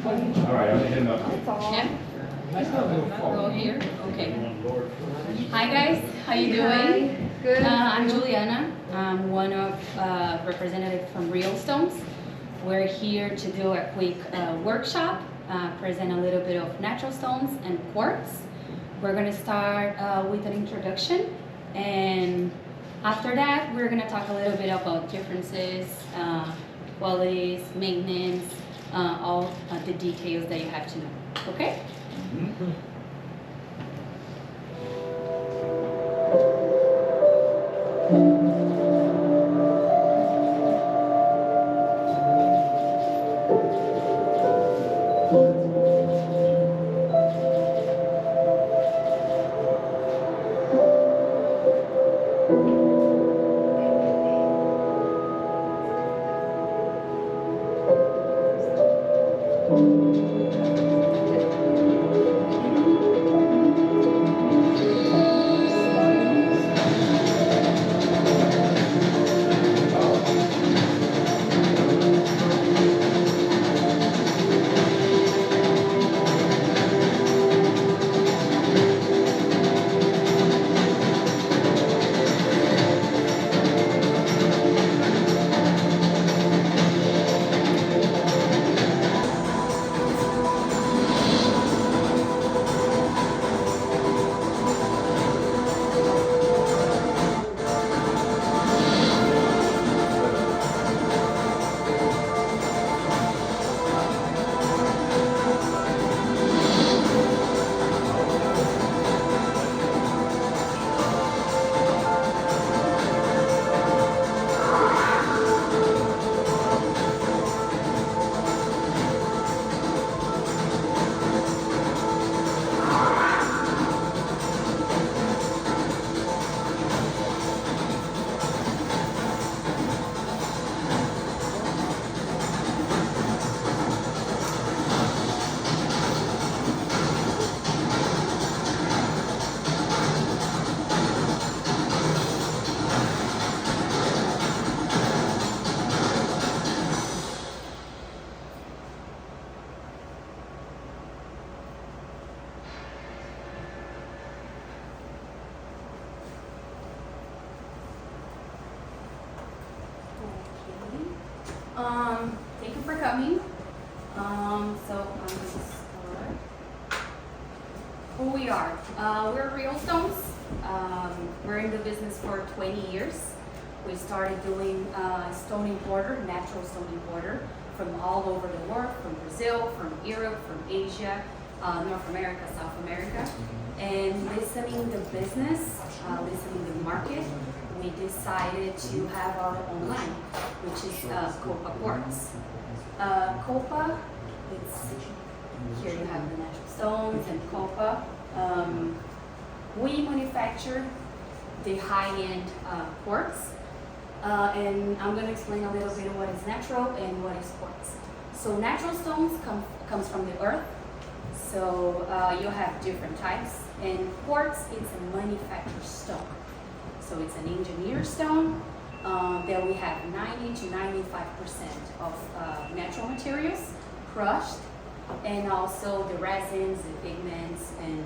All right, I'm hitting up. Yeah? Go here. Okay. Hi guys, how you doing? Good. I'm Juliana. I'm one of representatives from Real Stones. We're here to do a quick workshop, present a little bit of natural stones and quartz. We're gonna start with an introduction, and after that, we're gonna talk a little bit about differences, qualities, maintenance, all the details that you have to know. Okay? Thank you for coming. So I'm going to start. Who we are? We're Real Stones. We're in the business for 20 years. We started doing stone importer, natural stone importer from all over the world, from Brazil, from Europe, from Asia, North America, South America. And listening the business, listening the market, we decided to have our own line, which is COPA QUARTZ. COPA, it's here you have the natural stones and COPA. We manufacture the high-end quartz, and I'm going to explain a little bit what is natural and what is quartz. So natural stones comes from the earth, so you have different types, and quartz is a manufactured stone. So it's an engineered stone that we have 90 to 95% of natural materials crushed, and also the resins, the pigments, and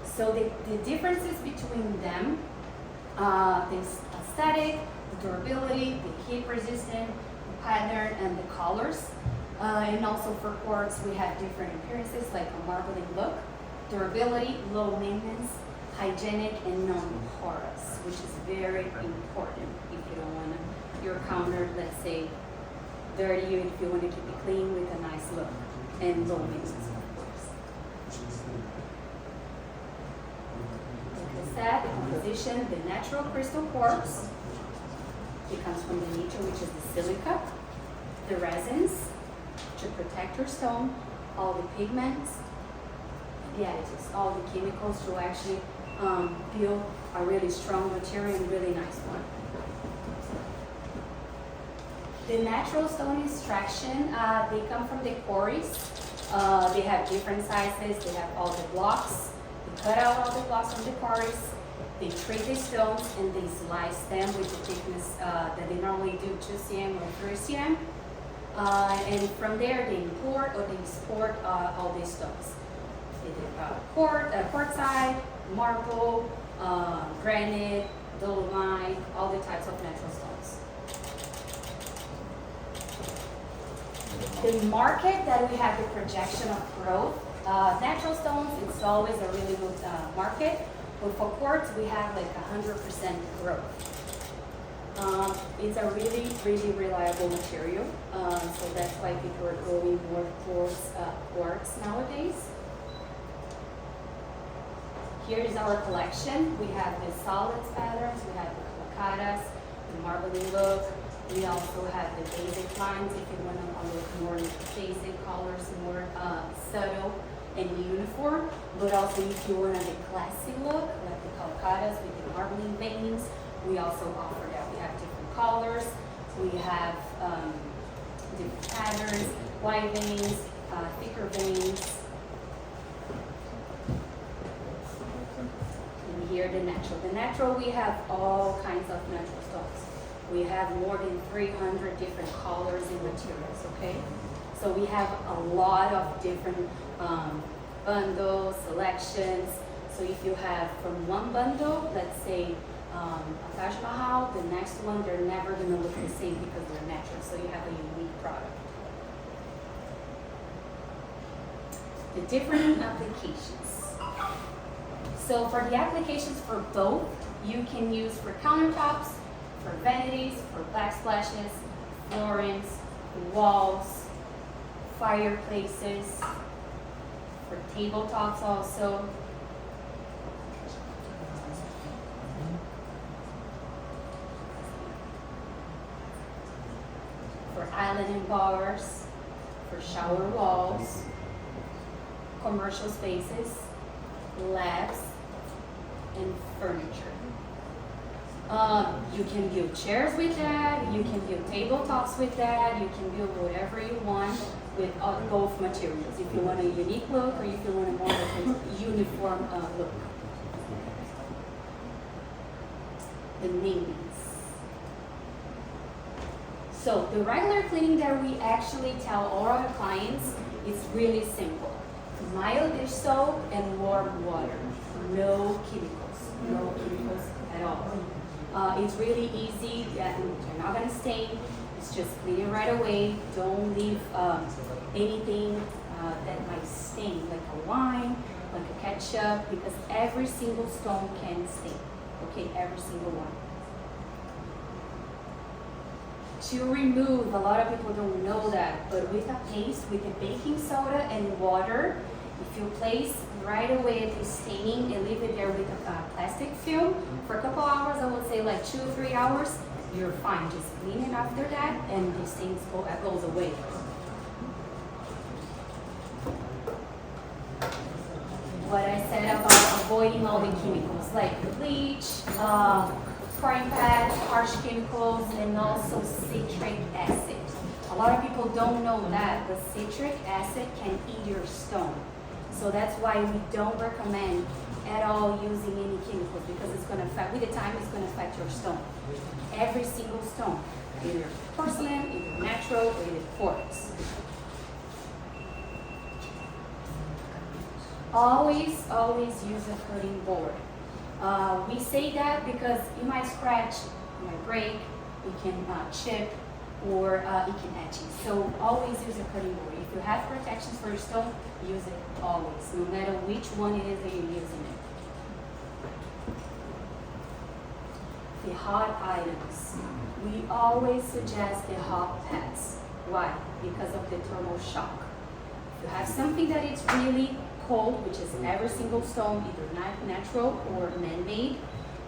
so the differences between them, the aesthetic, the durability, the heat resistant, the pattern, and the colors. And also for quartz, we have different appearances like a marbling look, durability, low maintenance, hygienic, and non-porous, which is very important if you don't want your counter, let's say, dirty, if you want to keep it clean with a nice look, and low maintenance, of course. Like I said, the composition, the natural crystal quartz, it comes from the nature, which is the silica, the resins, to protect your stone, all the pigments, the additives, all the chemicals to actually build a really strong material and really nice one. The natural stone extraction, they come from the quarries. They have different sizes. They have all the blocks. They cut out all the blocks from the quarries, They treat the stones and they slice them with the thickness that they normally do 2 cm or 3 cm. And from there they import or they export all these stones. They do quartzite, marble, granite, dolomite, all the types of natural stones. The market that we have the projection of growth, natural stones, it's always a really good market. But for quartz, we have like 100% growth. It's a really, really reliable material. So that's why people are going more towards quartz nowadays. Here is our collection. We have the solids patterns, we have the calacatas, the marbling look. We also have the basic lines if you want to look more basic colors, more subtle and uniform. But also if you want a classy look, like the calacatas with the marbling veins, we also offer that. We have different colors, we have different patterns, white veins, thicker veins. And here the natural. The natural, we have all kinds of natural stones. We have more than 300 different colors and materials, okay? So we have a lot of different bundles, selections. So if you have from one bundle, let's say a Taj Mahal, the next one, they're never gonna look the same because they're natural. So you have a unique product. The different applications. So for the applications for both, you can use for countertops, for vanities, for backsplashes, floorings, walls, fireplaces, for tabletops also. For island and bars, for shower walls, commercial spaces, labs, and furniture. You can build chairs with that, you can build tabletops with that, you can build whatever you want with both materials. If you want a unique look or if you want a more uniform look. The namings. So the regular cleaning that we actually tell all our clients is really simple. Mild dish soap and warm water. No chemicals at all. It's really easy, you're not gonna stain. It's just clean it right away. Don't leave anything that might stain, like a wine, like a ketchup, because every single stone can stain. Okay, every single one. To remove, a lot of people don't know that, but with a paste, with the baking soda and water, if you place right away the staining and leave it there with a plastic film for a couple hours, I would say like 2 or 3 hours, you're fine. Just clean it after that and the stains goes away. What I said about avoiding all the chemicals like bleach, pouring pads, harsh chemicals, and also citric acid. A lot of people don't know that, but citric acid can eat your stone. So that's why we don't recommend at all using any chemicals, because it's going to affect, with the time, it's going to affect your stone. Every single stone, either porcelain, either natural, or either quartz. Always use a cutting board. We say that because you might scratch, you might break, it can chip, or it can etch you. So always use a cutting board. If you have protections for your stone, use it always, no matter which one it is that you're using it. The hot items. We always suggest the hot pads. Why? Because of the thermal shock. If you have something that is really cold, which is in every single stone, either natural or man-made,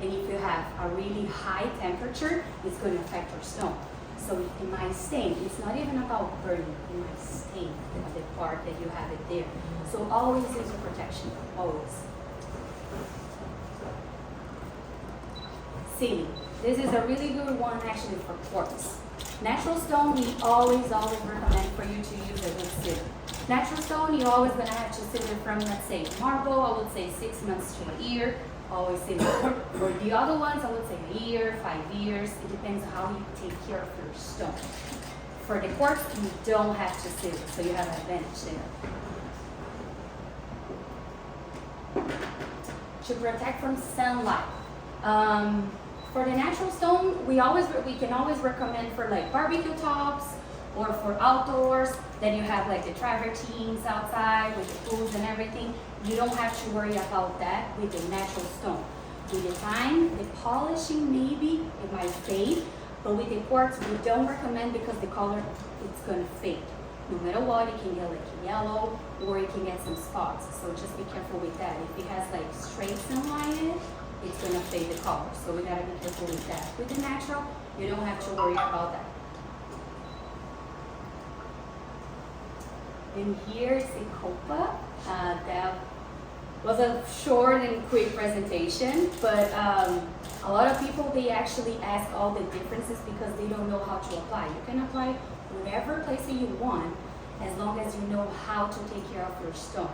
and if you have a really high temperature, it's going to affect your stone. So it might stain. It's not even about burning. It might stain the part that you have it there. So always use a protection. Always. Sealing. This is a really good one actually for quartz. Natural stone, we always recommend for you to use a good sealer. Natural stone, you're always going to have to seal it from, let's say, marble, I would say 6 months to a year. always say that. For the other ones, I would say a year, 5 years. It depends on how you take care of your stone. For the quartz, you don't have to seal it, so you have an advantage there. To protect from sunlight. For the natural stone, we can always recommend for like barbecue tops or for outdoors. Then you have like the travertines outside with the pools and everything. You don't have to worry about that with the natural stone. With the time, the polishing maybe it might fade, but with the quartz we don't recommend because the color it's gonna fade. No matter what, it can get like yellow or it can get some spots. So just be careful with that. If it has like straight sunlight in it, it's gonna fade the color. So we gotta be careful with that. With the natural, you don't have to worry about that. And here's the COPA. That was a short and quick presentation, but a lot of people, they actually ask all the differences because they don't know how to apply. You can apply whatever place that you want as long as you know how to take care of your stone.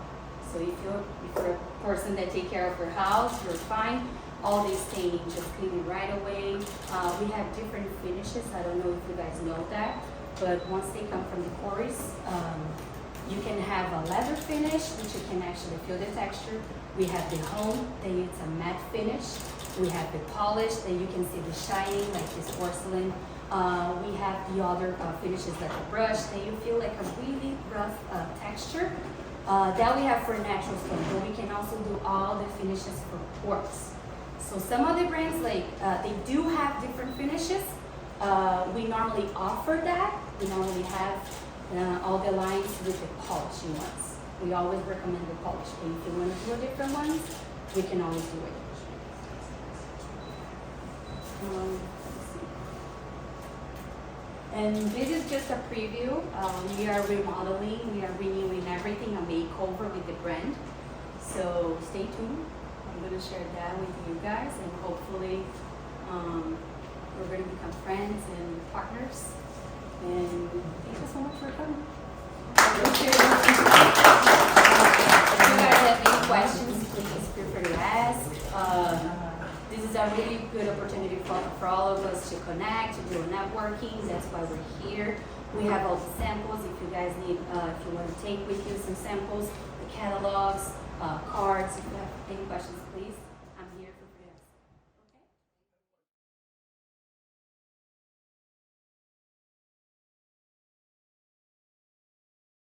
So if you're a person that take care of your house, you're fine. All this staining, just clean it right away. We have different finishes. I don't know if you guys know that, but once they come from the quarries, you can have a leather finish, which you can actually feel the texture. We have the home, then it's a matte finish. We have the polish, then you can see the shining, like this porcelain. We have the other finishes like a brush, then you feel like a really rough texture. That we have for natural stone, but we can also do all the finishes for quartz. So some other brands, like they do have different finishes. We normally offer that. We normally have all the lines with the polishing ones. We always recommend the polish, but if you want to do a different ones, we can always do it. Let's see. And this is just a preview. We are remodeling, we are renewing everything, a makeover with the brand. So stay tuned. I'm going to share that with you guys, and hopefully we're going to become friends and partners. And thank you so much for coming. If you guys have any questions, please feel free to ask. This is a really good opportunity for all of us to connect, to do networking. That's why we're here. We have all the samples. If you guys need, if you want to take with you some samples, the catalogs, cards. If you have any questions, please, I'm here for